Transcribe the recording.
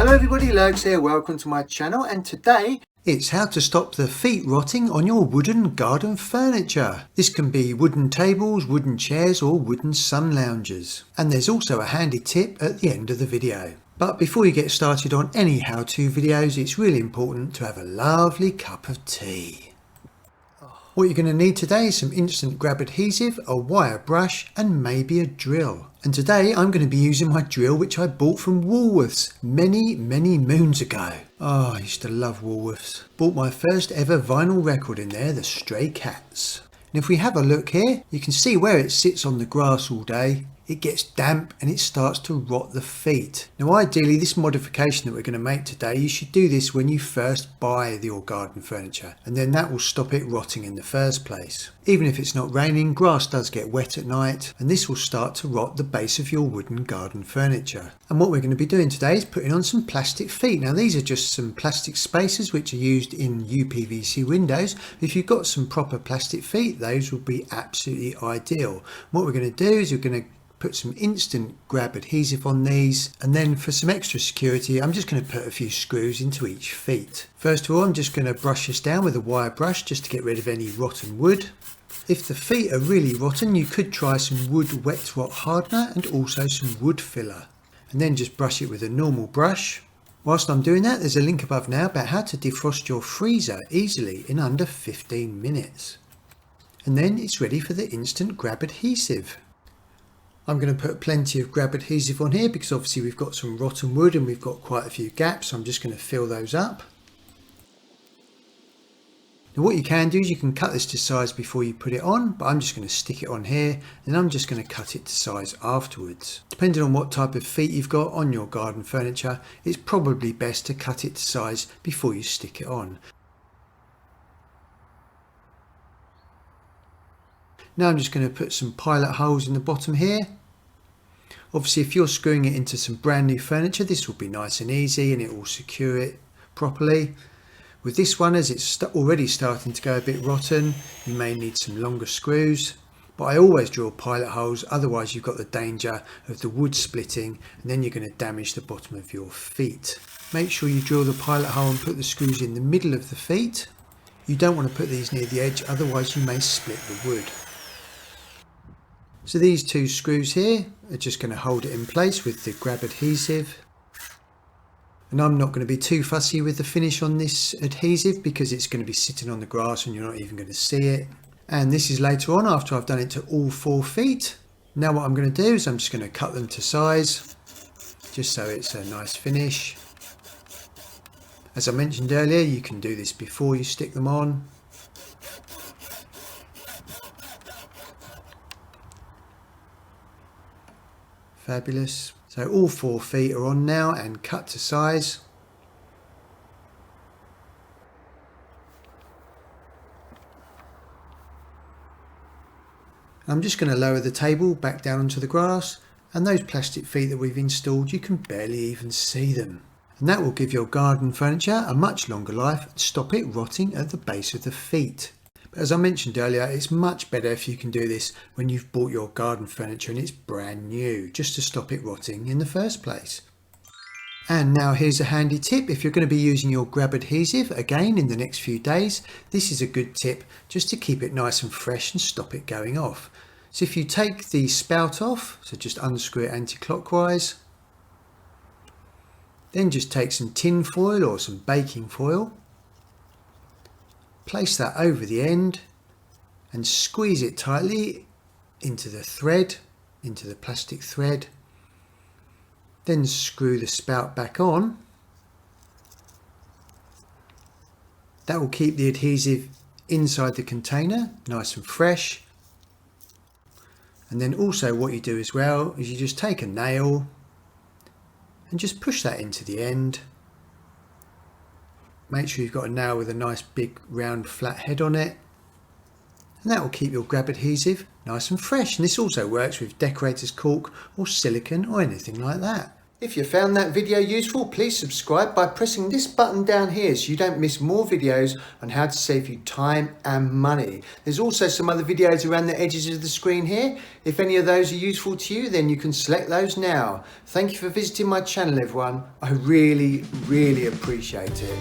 Hello everybody, Lurgs here, welcome to my channel, and today it's how to stop the feet rotting on your wooden garden furniture. This can be wooden tables, wooden chairs or wooden sun loungers. And there's also a handy tip at the end of the video. But before you get started on any how-to videos, it's really important to have a lovely cup of tea. What you're going to need today is some instant grab adhesive, a wire brush and maybe a drill. And today I'm going to be using my drill which I bought from Woolworths many moons ago. Oh, I used to love Woolworths. Bought my first ever vinyl record in there, the Stray Cats. And if we have a look here, you can see where it sits on the grass all day. It gets damp and it starts to rot the feet. Now ideally this modification that we're going to make today, you should do this when you first buy your garden furniture, and then that will stop it rotting in the first place. Even if it's not raining, grass does get wet at night and this will start to rot the base of your wooden garden furniture. And what we're going to be doing today is putting on some plastic feet. Now these are just some plastic spacers which are used in UPVC windows. If you've got some proper plastic feet, those will be absolutely ideal. What we're going to do is we're going to put some instant grab adhesive on these, and then for some extra security I'm just going to put a few screws into each feet. First of all, I'm just going to brush this down with a wire brush just to get rid of any rotten wood. If the feet are really rotten, you could try some wood wet rot hardener and also some wood filler, and then just brush it with a normal brush. Whilst I'm doing that, there's a link above now about how to defrost your freezer easily in under 15 minutes. And then it's ready for the instant grab adhesive. I'm going to put plenty of grab adhesive on here because obviously we've got some rotten wood and we've got quite a few gaps, so I'm just going to fill those up. Now what you can do is you can cut this to size before you put it on, but I'm just going to stick it on here and I'm just going to cut it to size afterwards. Depending on what type of feet you've got on your garden furniture, it's probably best to cut it to size before you stick it on. Now I'm just going to put some pilot holes in the bottom here. Obviously if you're screwing it into some brand new furniture, this will be nice and easy and it will secure it properly. With this one, as it's already starting to go a bit rotten, you may need some longer screws, but I always drill pilot holes, otherwise you've got the danger of the wood splitting and then you're going to damage the bottom of your feet. Make sure you drill the pilot hole and put the screws in the middle of the feet. You don't want to put these near the edge, otherwise you may split the wood. So these two screws here are just going to hold it in place with the grab adhesive. And I'm not going to be too fussy with the finish on this adhesive because it's going to be sitting on the grass and you're not even going to see it. And this is later on after I've done it to all 4 feet. Now what I'm going to do is I'm just going to cut them to size, just so it's a nice finish. As I mentioned earlier, you can do this before you stick them on. Fabulous. So all 4 feet are on now and cut to size. I'm just going to lower the table back down onto the grass, and those plastic feet that we've installed, you can barely even see them. And that will give your garden furniture a much longer life and stop it rotting at the base of the feet. But as I mentioned earlier, it's much better if you can do this when you've bought your garden furniture and it's brand new, just to stop it rotting in the first place. And now here's a handy tip. If you're going to be using your grab adhesive again in the next few days, this is a good tip just to keep it nice and fresh and stop it going off. So if you take the spout off, so just unscrew it anti-clockwise, then just take some tin foil or some baking foil, place that over the end and squeeze it tightly into the thread, into the plastic thread. Then screw the spout back on. That will keep the adhesive inside the container nice and fresh. And then also what you do as well is you just take a nail and just push that into the end. Make sure you've got a nail with a nice big round flat head on it, and that will keep your grab adhesive nice and fresh. And this also works with decorator's cork or silicone or anything like that. If you found that video useful, please subscribe by pressing this button down here so you don't miss more videos on how to save you time and money. There's also some other videos around the edges of the screen here. If any of those are useful to you, then you can select those now. Thank you for visiting my channel, everyone. I really appreciate it.